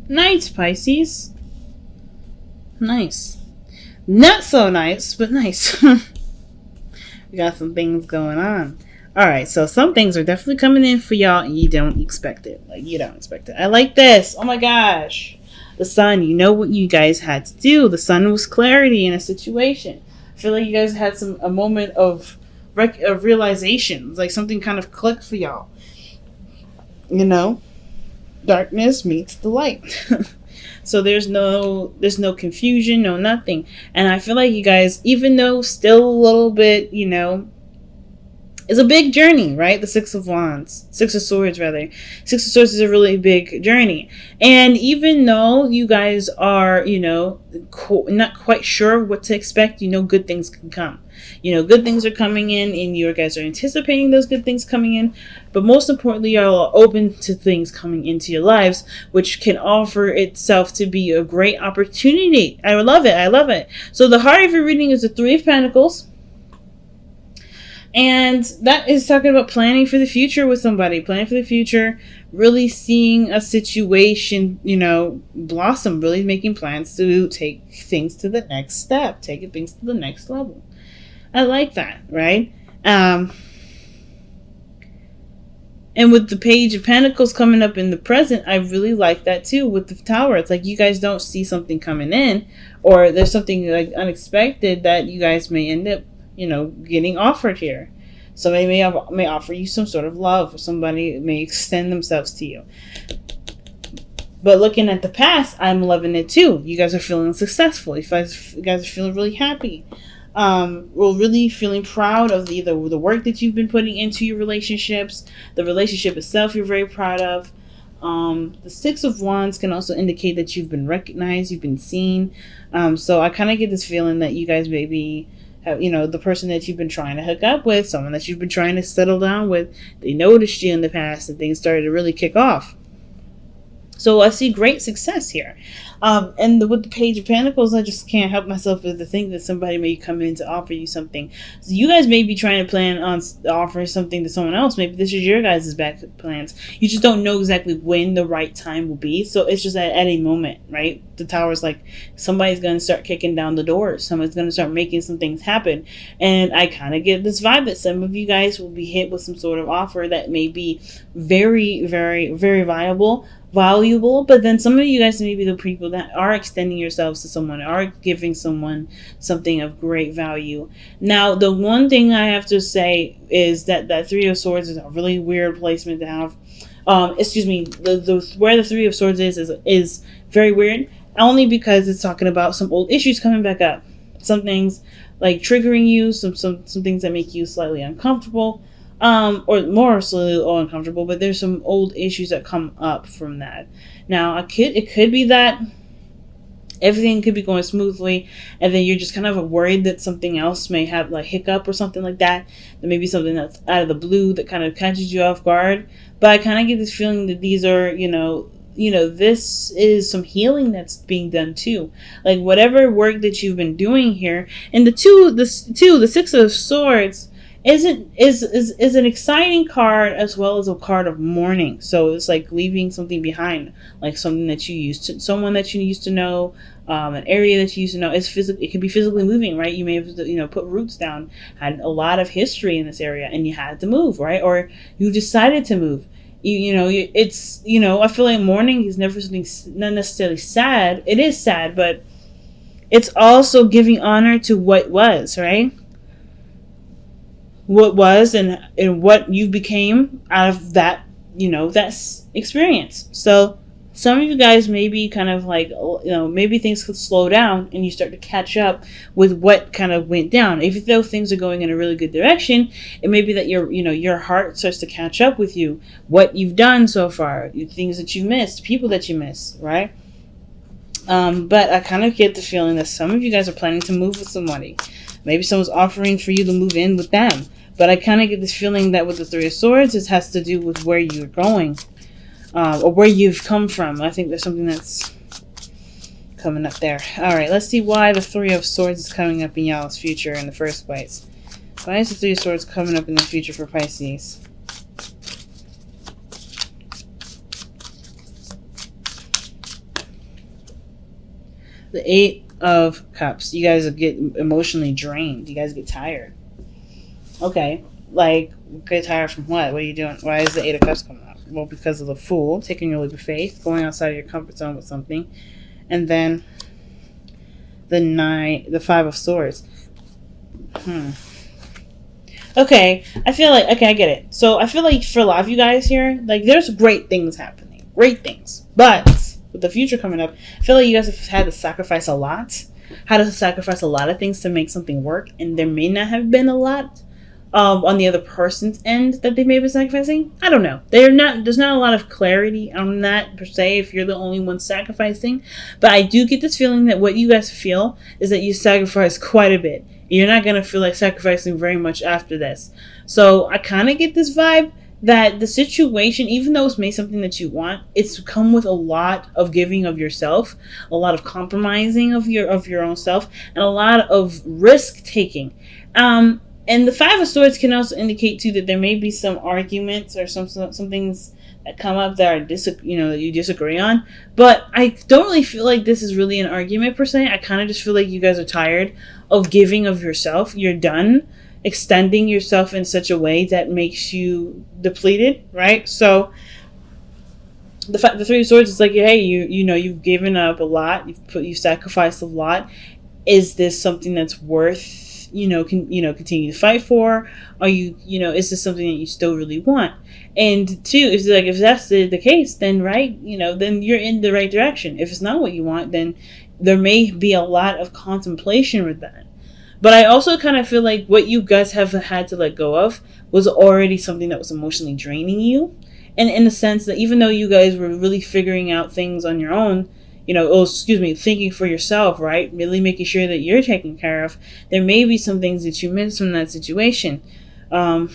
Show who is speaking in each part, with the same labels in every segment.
Speaker 1: Nice, Pisces. Nice. Not so nice, but nice. We got some things going on. Alright, so some things are definitely coming in for y'all and you don't expect it. Like, you don't expect it. I like this. Oh my gosh. The sun, you know what you guys had to do. The sun was clarity in a situation. I feel like you guys had a moment of realization. Like something kind of clicked for y'all. You know? Darkness meets the light. So there's no confusion, no nothing. And I feel like you guys, even though still a little bit, it's a big journey, right? The Six of Swords rather. Six of Swords is a really big journey. And even though you guys are, not quite sure what to expect, good things can come. Good things are coming in and you guys are anticipating those good things coming in. But most importantly, y'all are open to things coming into your lives, which can offer itself to be a great opportunity. I love it. So the heart of your reading is the Three of Pentacles. And that is talking about planning for the future with somebody. Planning for the future, really seeing a situation, blossom. Really making plans to take things to the next step. Taking things to the next level. I like that, right? And with the Page of Pentacles coming up in the present, I really like that too. With the Tower, it's like you guys don't see something coming in, or there's something like unexpected that you guys may end up, getting offered here. Somebody may offer you some sort of love, or somebody may extend themselves to you. But looking at the past, I'm loving it too. You guys are feeling successful. You guys are feeling really happy. We're really feeling proud of the work that you've been putting into your relationships. The relationship itself you're very proud of. The Six of Wands can also indicate that you've been recognized, you've been seen. So I kind of get this feeling that you guys maybe have, the person that you've been trying to hook up with, someone that you've been trying to settle down with, they noticed you in the past and things started to really kick off. So I see great success here. And with the Page of Pentacles, I just can't help myself but to think that somebody may come in to offer you something. So you guys may be trying to plan on offering something to someone else. Maybe this is your guys' back plans. You just don't know exactly when the right time will be. So it's just at a moment, right? The Tower's like somebody's going to start kicking down the doors. Someone's going to start making some things happen. And I kind of get this vibe that some of you guys will be hit with some sort of offer that may be very, very, very valuable, but then some of you guys may be the people that are extending yourselves to someone, are giving someone something of great value. Now, the one thing I have to say is that Three of Swords is a really weird placement to have. The where the Three of Swords is very weird, only because it's talking about some old issues coming back up. Some things like triggering you, some things that make you slightly uncomfortable. Or more slightly uncomfortable, but there's some old issues that come up from that. Now, it could be that everything could be going smoothly, and then you're just kind of worried that something else may have like hiccup or something like that. That may be something that's out of the blue that kind of catches you off guard. But I kind of get this feeling that these are, this is some healing that's being done too. Like whatever work that you've been doing here, and the Six of Swords is an exciting card as well as a card of mourning. So it's like leaving something behind, like someone that you used to know, an area that you used to know. It can be physically moving, right? You may have put roots down, had a lot of history in this area, and you had to move, right? Or you decided to move. I feel like mourning is never something not necessarily sad. It is sad, but it's also giving honor to what was, right? What was and what you became out of that, that experience. So some of you guys may be kind of like, maybe things could slow down and you start to catch up with what kind of went down. Even though things are going in a really good direction, it may be that your heart starts to catch up with you, what you've done so far, things that you missed, people that you missed, right? But I kind of get the feeling that some of you guys are planning to move with somebody. Maybe someone's offering for you to move in with them. But I kind of get this feeling that with the Three of Swords, it has to do with where you're going. Or where you've come from. I think there's something that's coming up there. Alright, let's see why the Three of Swords is coming up in y'all's future in the first place. Why is the Three of Swords coming up in the future for Pisces? The Eight of Cups. You guys get emotionally drained. You guys get tired. Okay. Like, get tired from what? What are you doing? Why is the Eight of Cups coming up? Well, because of the Fool, taking your leap of faith, going outside of your comfort zone with something. And then the Five of Swords. Okay, I feel like, okay, I get it. So I feel like for a lot of you guys here, like, there's great things happening. Great things. But with the future coming up, I feel like you guys have had to sacrifice a lot. Had to sacrifice a lot of things to make something work. And there may not have been a lot on the other person's end that they may have been sacrificing. I don't know. There's not a lot of clarity on that per se if you're the only one sacrificing. But I do get this feeling that what you guys feel is that you sacrifice quite a bit. You're not going to feel like sacrificing very much after this. So I kind of get this vibe that the situation, even though it's made something that you want, it's come with a lot of giving of yourself, a lot of compromising of your own self, and a lot of risk taking. And the Five of Swords can also indicate too that there may be some arguments or some things that come up that are that you disagree on. But I don't really feel like this is really an argument per se. I kind of just feel like you guys are tired of giving of yourself. You're done extending yourself in such a way that makes you depleted, right? So the Three of Swords is like, hey, you've given up a lot. You've sacrificed a lot. Is this something that's worth continue to fight for? Are is this something that you still really want? And two, if that's the case, then then you're in the right direction. If it's not what you want, then there may be a lot of contemplation with that. But I also kind of feel like what you guys have had to let go of was already something that was emotionally draining you. And in the sense that even though you guys were really figuring out things on your own, thinking for yourself, right? Really making sure that you're taken care of. There may be some things that you missed from that situation. I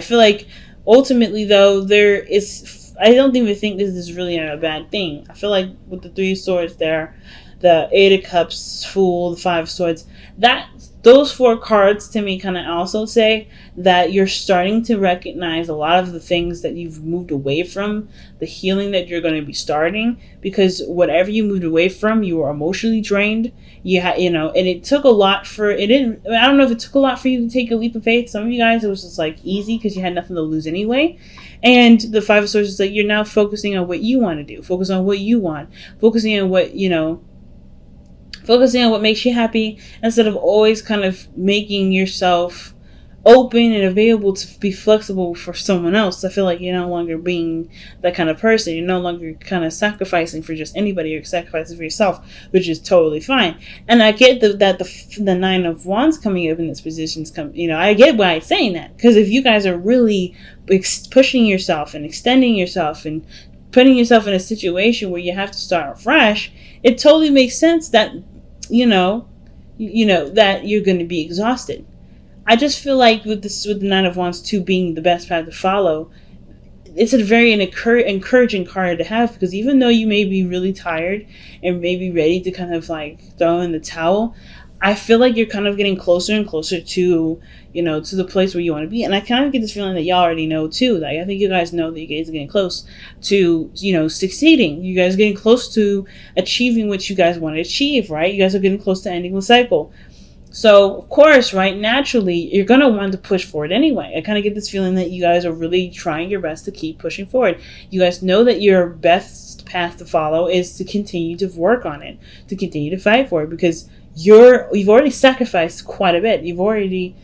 Speaker 1: feel like ultimately, though, I don't even think this is really a bad thing. I feel like with the Three of Swords there, the Eight of Cups, Fool, the Five of Swords, those four cards to me kind of also say that you're starting to recognize a lot of the things that you've moved away from, the healing that you're going to be starting, because whatever you moved away from, you were emotionally drained. And it took a lot I don't know if it took a lot for you to take a leap of faith. Some of you guys, it was just like easy because you had nothing to lose anyway. And the Five of Swords is like, you're now focusing on what you want to do, focus on what you want, focusing on what makes you happy, instead of always kind of making yourself open and available to be flexible for someone else. I feel like you're no longer being that kind of person. You're no longer kind of sacrificing for just anybody. You're sacrificing for yourself, which is totally fine. And I get that the Nine of Wands coming up in this position I get why it's saying that. Because if you guys are really pushing yourself and extending yourself and putting yourself in a situation where you have to start fresh, it totally makes sense that that you're going to be exhausted. I just feel like with the Nine of Wands 2 being the best path to follow, it's a very encouraging card to have, because even though you may be really tired and maybe ready to kind of like throw in the towel, I feel like you're kind of getting closer and closer to the place where you want to be. And I kind of get this feeling that y'all already know too. Like, I think you guys know that you guys are getting close to, succeeding. You guys are getting close to achieving what you guys want to achieve, right? You guys are getting close to ending the cycle. So, of course, right, naturally, you're going to want to push forward anyway. I kind of get this feeling that you guys are really trying your best to keep pushing forward. You guys know that your best path to follow is to continue to work on it, to continue to fight for it, because you've already sacrificed quite a bit. You've already,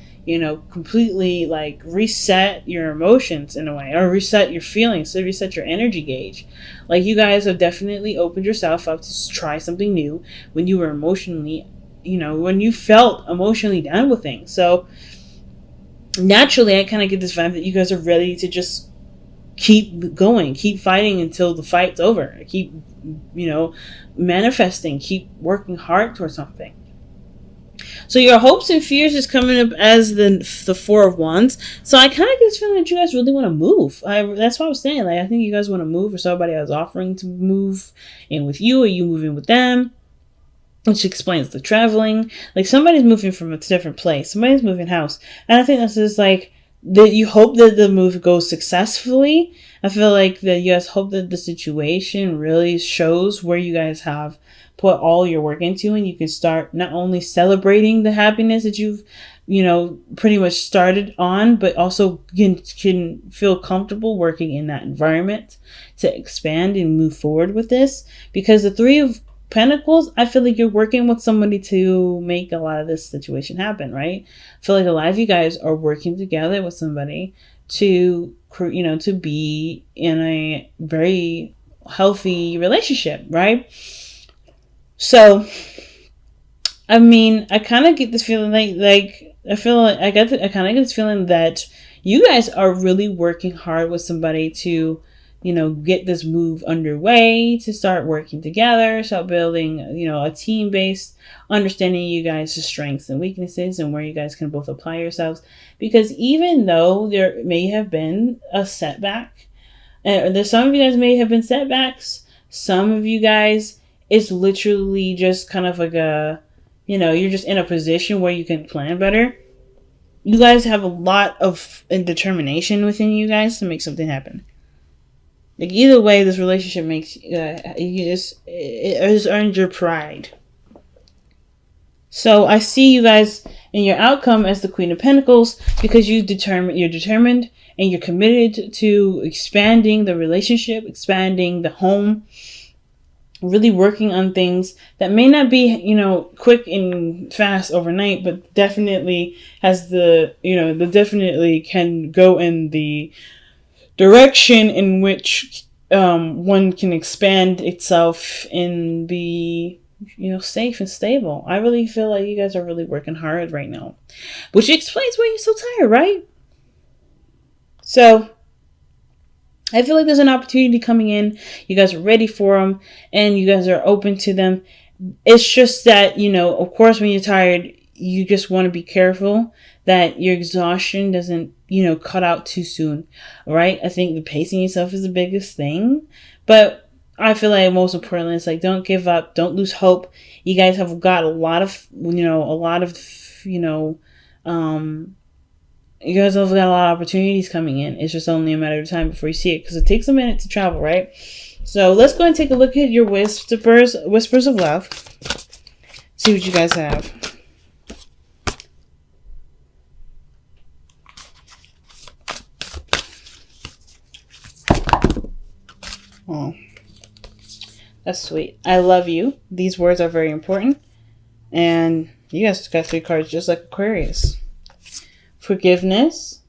Speaker 1: completely like reset your emotions in a way, or reset your feelings, so reset your energy gauge. Like, you guys have definitely opened yourself up to try something new when you were emotionally, when you felt emotionally down with things. So naturally, I kind of get this vibe that you guys are ready to just keep going, keep fighting until the fight's over. Keep, manifesting, keep working hard towards something. So your hopes and fears is coming up as the Four of Wands. So I kind of get this feeling that you guys really want to move. That's what I was saying. Like, I think you guys want to move, or somebody else offering to move in with you, or you moving with them, which explains the traveling. Like, somebody's moving from a different place. Somebody's moving house. And I think this is like, that you hope that the move goes successfully. I feel like that you guys hope that the situation really shows where you guys have put all your work into, and you can start not only celebrating the happiness that you've, pretty much started on, but also can feel comfortable working in that environment to expand and move forward with this. Because the Three of Pentacles, I feel like you're working with somebody to make a lot of this situation happen, right? I feel like a lot of you guys are working together with somebody to, to be in a very healthy relationship, right? So, I mean, I kind of get this feeling like I feel like I kind of get this feeling that you guys are really working hard with somebody to, get this move underway, to start working together, start building, a team-based understanding you guys' strengths and weaknesses and where you guys can both apply yourselves. Because even though there may have been a setback, there's some of you guys may have been setbacks, some of you guys, it's literally just kind of like you're just in a position where you can plan better. You guys have a lot of determination within you guys to make something happen. Like, either way, this relationship makes it has earned your pride. So I see you guys in your outcome as the Queen of Pentacles because you're determined and you're committed to expanding the relationship, expanding the home, really working on things that may not be, quick and fast overnight, but definitely has definitely can go in the direction in which one can expand itself and be, safe and stable. I really feel like you guys are really working hard right now, which explains why you're so tired, right? So I feel like there's an opportunity coming in. You guys are ready for them and you guys are open to them. It's just that, of course, when you're tired, you just want to be careful that your exhaustion doesn't, cut out too soon, right? I think the pacing yourself is the biggest thing. But I feel like most importantly, it's like, don't give up. Don't lose hope. You guys have got you guys have got a lot of opportunities coming in. It's just only a matter of time before you see it, because it takes a minute to travel, right? So let's go and take a look at your whispers of love. See what you guys have. Oh, that's sweet. I love you. These words are very important. And you guys got 3 cards just like Aquarius. Forgiveness.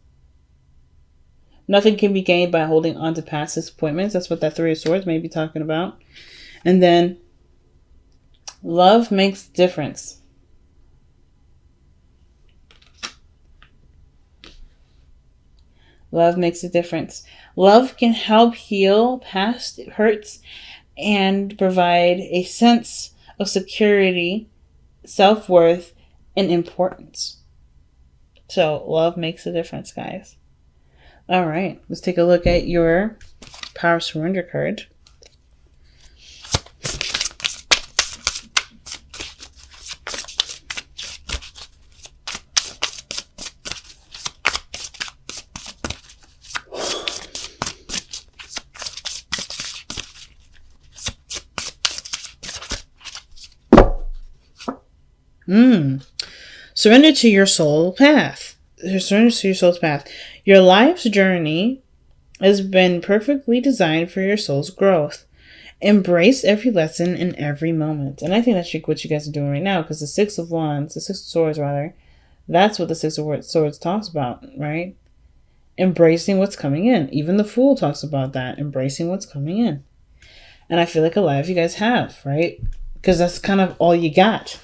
Speaker 1: Nothing can be gained by holding on to past disappointments. That's what that 3 of Swords may be talking about. And then love makes a difference. Love makes a difference. Love can help heal past hurts and provide a sense of security, self-worth, and importance. So love makes a difference, guys. All right, let's take a look at your Power of Surrender card. Surrender to your soul path. Surrender to your soul's path. Your life's journey has been perfectly designed for your soul's growth. Embrace every lesson in every moment. And I think that's what you guys are doing right now, because the Six of Swords, that's what the Six of Swords talks about, right? Embracing what's coming in. Even the Fool talks about that, embracing what's coming in. And I feel like a lot of you guys have, right? Because that's kind of all you got.